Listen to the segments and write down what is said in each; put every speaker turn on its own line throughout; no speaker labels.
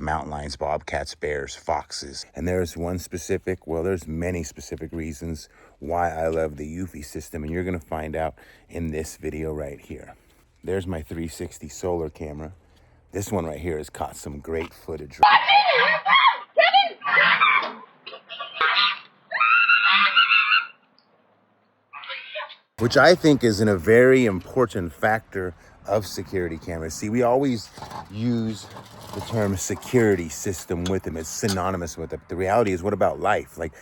mountain lions, bobcats, bears, foxes. And there's one specific, well, there's many specific reasons why I love the Eufy system, and you're gonna find out in this video right here. There's my 360 solar camera. This one right here has caught some great footage. Which I think is a very important factor of security cameras. See, we always use the term security system with them. It's synonymous with it. But the reality is, what about life? Like,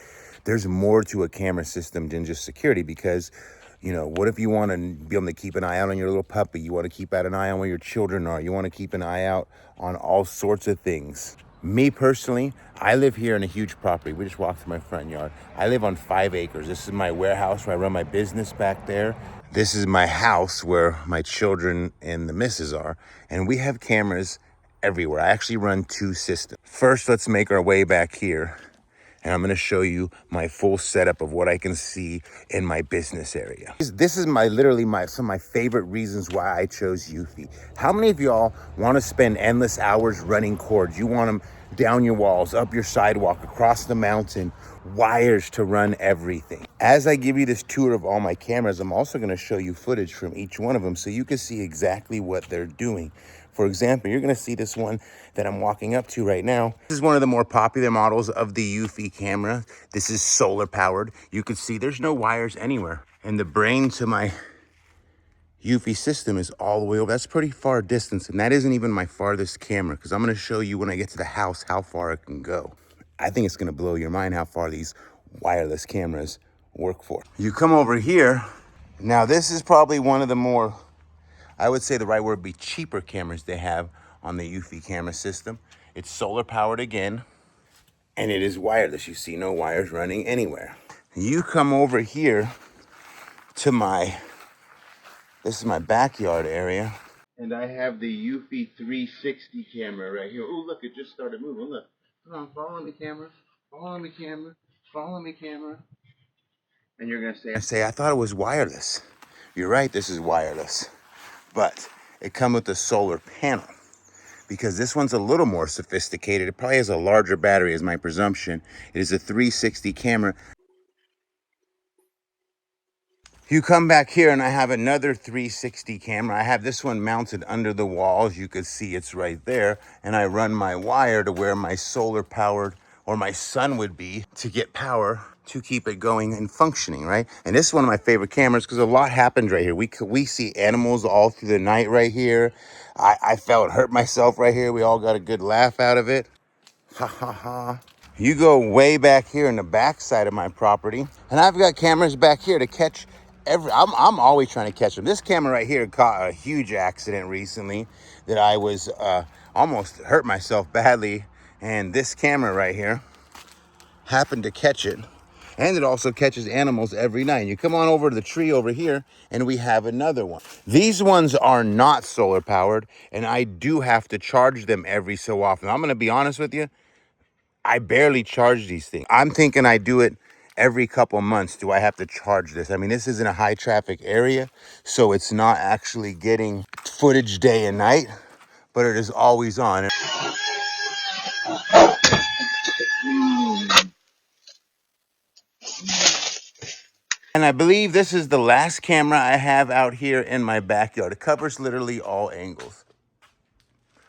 there's more to a camera system than just security, because, you know, what if you want to be able to keep an eye out on your little puppy? You want to keep an eye on where your children are. You want to keep an eye out on all sorts of things. Me personally, I live here in a huge property. We just walked through my front yard. I live on 5 acres. This is my warehouse where I run my business back there. This is my house where my children and the missus are. And we have cameras everywhere. I actually run 2 systems. First, let's make our way back here. And I'm gonna show you my full setup of what I can see in my business area. This is literally some of my favorite reasons why I chose Eufy. How many of y'all wanna spend endless hours running cords? You want them down your walls, up your sidewalk, across the mountain, wires to run everything. As I give you this tour of all my cameras, I'm also gonna show you footage from each one of them so you can see exactly what they're doing. For example, you're gonna see this one that I'm walking up to right now. This is one of the more popular models of the Eufy camera. This is solar powered. You can see there's no wires anywhere. And the brain to my Eufy system is all the way over. That's pretty far distance, and that isn't even my farthest camera, because I'm gonna show you when I get to the house how far it can go. I think it's gonna blow your mind how far these wireless cameras work for. You come over here. Now this is probably one of the more, I would say the right word would be cheaper cameras they have on the Eufy camera system. It's solar powered again, and it is wireless. You see no wires running anywhere. You come over here to this is my backyard area. And I have the Eufy 360 camera right here. Oh, look, it just started moving. Look, come on, follow me, camera. Follow me, camera. Follow me, camera. And you're gonna say, I thought it was wireless. You're right, this is wireless. But it comes with a solar panel, because this one's a little more sophisticated. It probably has a larger battery, is my presumption. It is a 360 camera. You come back here and I have another 360 camera. I have this one mounted under the wall. As you can see, it's right there. And I run my wire to where my solar powered, or my sun would be, to get power to keep it going and functioning, right? And this is one of my favorite cameras because a lot happens right here. We see animals all through the night right here. I hurt myself right here. We all got a good laugh out of it. Ha ha ha. You go way back here in the back side of my property, and I've got cameras back here to catch I'm always trying to catch them. This camera right here caught a huge accident recently that I was almost hurt myself badly, and this camera right here happened to catch it. And it also catches animals every night. You come on over to the tree over here, and we have another one. These ones are not solar powered, and I do have to charge them every so often. I'm gonna be honest with you, I barely charge these things. I'm thinking I do it every couple months. Do I have to charge this? I mean, this isn't a high traffic area, so it's not actually getting footage day and night, but it is always on. And I believe this is the last camera I have out here in my backyard. It covers literally all angles.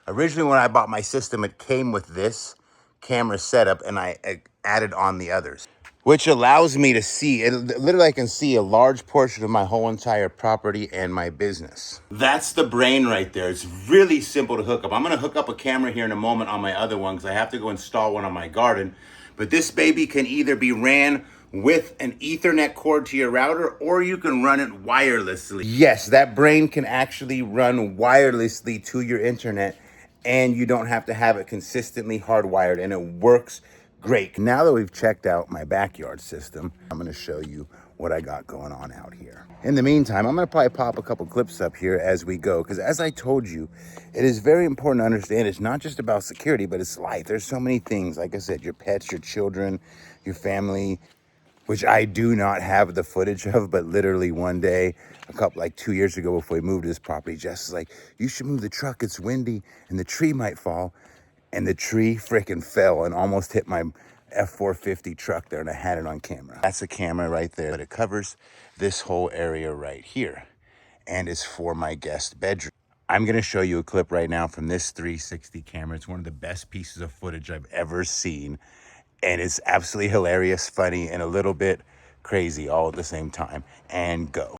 Originally, when I bought my system, it came with this camera setup, and I added on the others, which allows me to see, literally I can see a large portion of my whole entire property and my business. That's the brain right there. It's really simple to hook up. I'm gonna hook up a camera here in a moment on my other one because I have to go install one on my garden. But this baby can either be ran with an Ethernet cord to your router, or you can run it wirelessly. Yes, that brain can actually run wirelessly to your internet, and you don't have to have it consistently hardwired, and it works great. Now that we've checked out my backyard system, I'm gonna show you what I got going on out here. In the meantime, I'm gonna probably pop a couple clips up here as we go, because as I told you, it is very important to understand it's not just about security, but it's life. There's so many things, like I said, your pets, your children, your family, which I do not have the footage of, but literally one day, like 2 years ago before we moved to this property, Jess is like, you should move the truck, it's windy and the tree might fall. and the tree freaking fell and almost hit my F450 truck there, and I had it on camera. That's a camera right there, but it covers this whole area right here and is for my guest bedroom. I'm gonna show you a clip right now from this 360 camera. It's one of the best pieces of footage I've ever seen, and it's absolutely hilarious, funny, and a little bit crazy all at the same time. And go.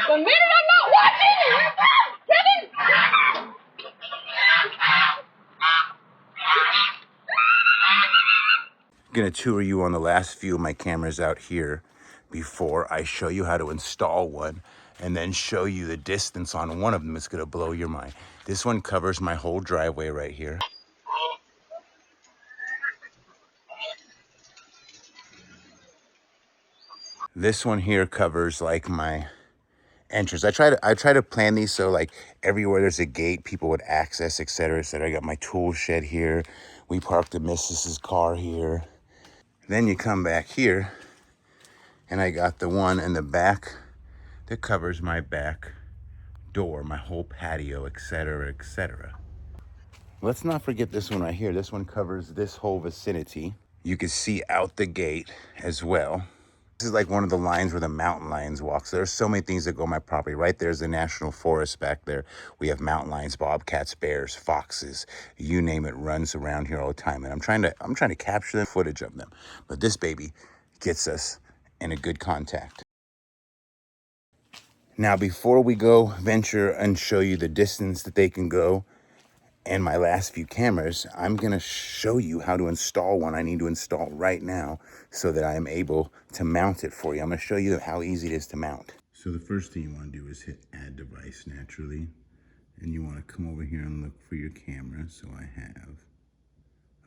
The minute I'm not watching, Kevin! I'm gonna tour you on the last few of my cameras out here before I show you how to install one, and then show you the distance on one of them. It's gonna blow your mind. This one covers my whole driveway right here. This one here covers like my entrance. I try to plan these so like everywhere there's a gate, people would access, etc., etc. I got my tool shed here. We parked the missus's car here. Then you come back here, and I got the one in the back that covers my back door, my whole patio, etc., etc. Let's not forget this one right here. This one covers this whole vicinity. You can see out the gate as well. This is like one of the lines where the mountain lions walk. So there's so many things that go on my property. Right there's the national forest back there. We have mountain lions, bobcats, bears, foxes, you name it, runs around here all the time. And I'm trying to capture the footage of them. But this baby gets us in a good contact. Now, before we go venture and show you the distance that they can go and my last few cameras, I'm gonna show you how to install one I need to install right now so that I am able to mount it for you. I'm gonna show you how easy it is to mount. So the first thing you wanna do is hit add device naturally. And you wanna come over here and look for your camera. So I have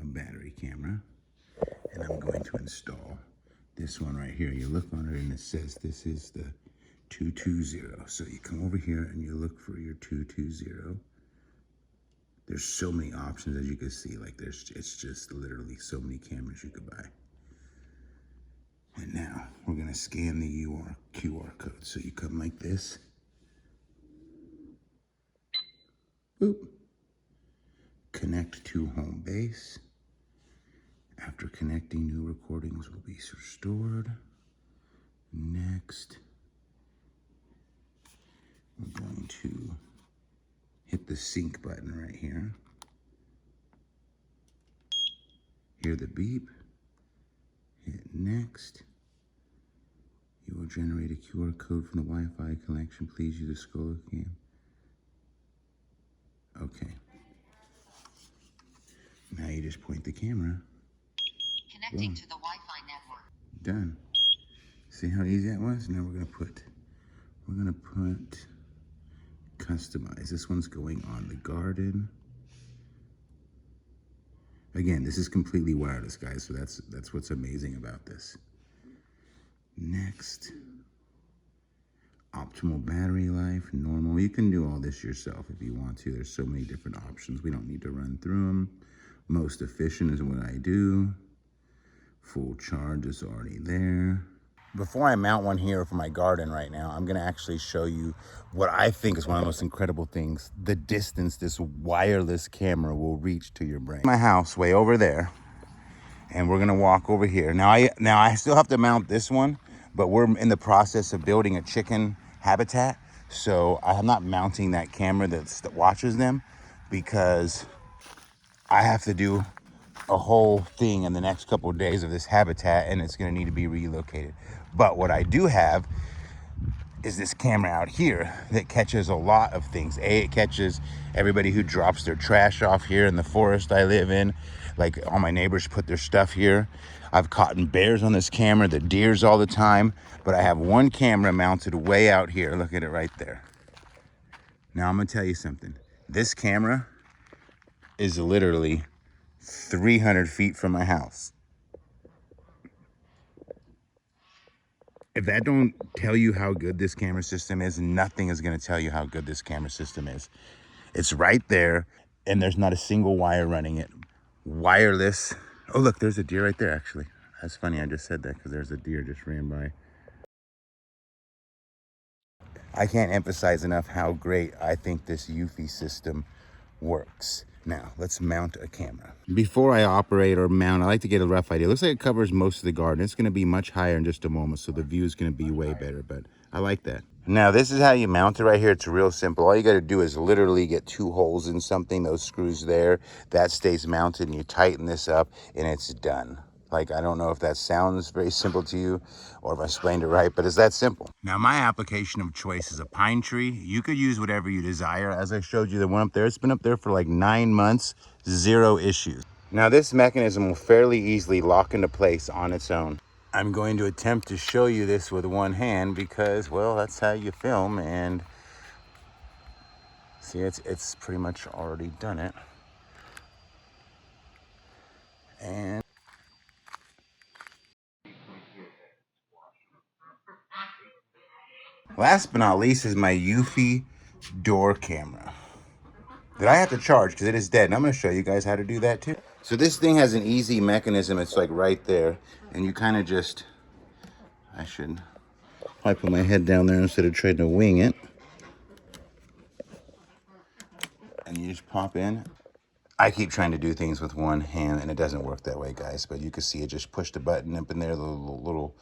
a battery camera, and I'm going to install this one right here. You look on it and it says this is the 220. So you come over here and you look for your 220. There's so many options, as you can see. Like it's just literally so many cameras you could buy. And now we're gonna scan the QR code. So you come like this. Boop. Connect to home base. After connecting, new recordings will be restored. Next, we're going to hit the sync button right here. Hear the beep. Hit next. You will generate a QR code from the Wi-Fi connection. Please use the scroll again. Okay. Now you just point the camera.
Connecting to the Wi-Fi network.
Done. See how easy that was? Now we're gonna put customize. This one's going on the garden. Again, this is completely wireless, guys, so that's what's amazing about this. Next, optimal battery life, normal. You can do all this yourself if you want to. There's so many different options. We don't need to run through them. Most efficient is what I do. Full charge is already there. Before I mount one here for my garden right now, I'm gonna actually show you what I think is one of the most incredible things, the distance this wireless camera will reach to your brain. My house way over there, and we're gonna walk over here. Now I still have to mount this one, but we're in the process of building a chicken habitat. So I'm not mounting that camera that watches them, because I have to do a whole thing in the next couple of days of this habitat, and it's going to need to be relocated. But what I do have is this camera out here that catches a lot of things. It catches everybody who drops their trash off here in the forest I live in. Like, all my neighbors put their stuff here. I've caught bears on this camera, the deers all the time. But I have one camera mounted way out here. Look at it right there. Now I'm gonna tell you something. This camera is literally 300 feet from my house. If that don't tell you how good this camera system is, nothing is going to tell you how good this camera system is. It's right there, and there's not a single wire running it. Wireless. Oh, look, there's a deer right there, actually. That's funny, I just said that because there's a deer just ran by. I can't emphasize enough how great I think this Eufy system works. Now, let's mount a camera. Before I operate or mount, I like to get a rough idea. It looks like it covers most of the garden. It's gonna be much higher in just a moment, so the view is gonna be way better, but I like that. Now, this is how you mount it right here. It's real simple. All you gotta do is literally get 2 holes in something, those screws there, that stays mounted, and you tighten this up, and it's done. Like, I don't know if that sounds very simple to you or if I explained it right, but it's that simple. Now, my application of choice is a pine tree. You could use whatever you desire. As I showed you the one up there, it's been up there for like 9 months, 0 issues. Now, this mechanism will fairly easily lock into place on its own. I'm going to attempt to show you this with one hand because, well, that's how you film, and see, it's pretty much already done it. And last but not least is my Eufy door camera that I have to charge because it is dead. And I'm going to show you guys how to do that too. So this thing has an easy mechanism. It's like right there. And you kind of just, I should probably put my head down there instead of trying to wing it. And you just pop in. I keep trying to do things with one hand and it doesn't work that way, guys. But you can see it just pushed the button up in there, the little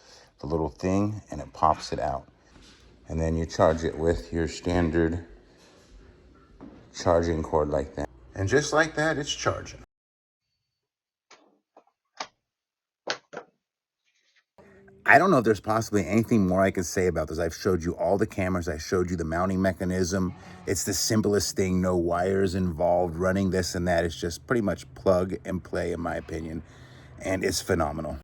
thing, and it pops it out. And then you charge it with your standard charging cord like that. And just like that, it's charging. I don't know if there's possibly anything more I could say about this. I've showed you all the cameras. I showed you the mounting mechanism. It's the simplest thing. No wires involved, running this and that. It's just pretty much plug and play, in my opinion. And it's phenomenal.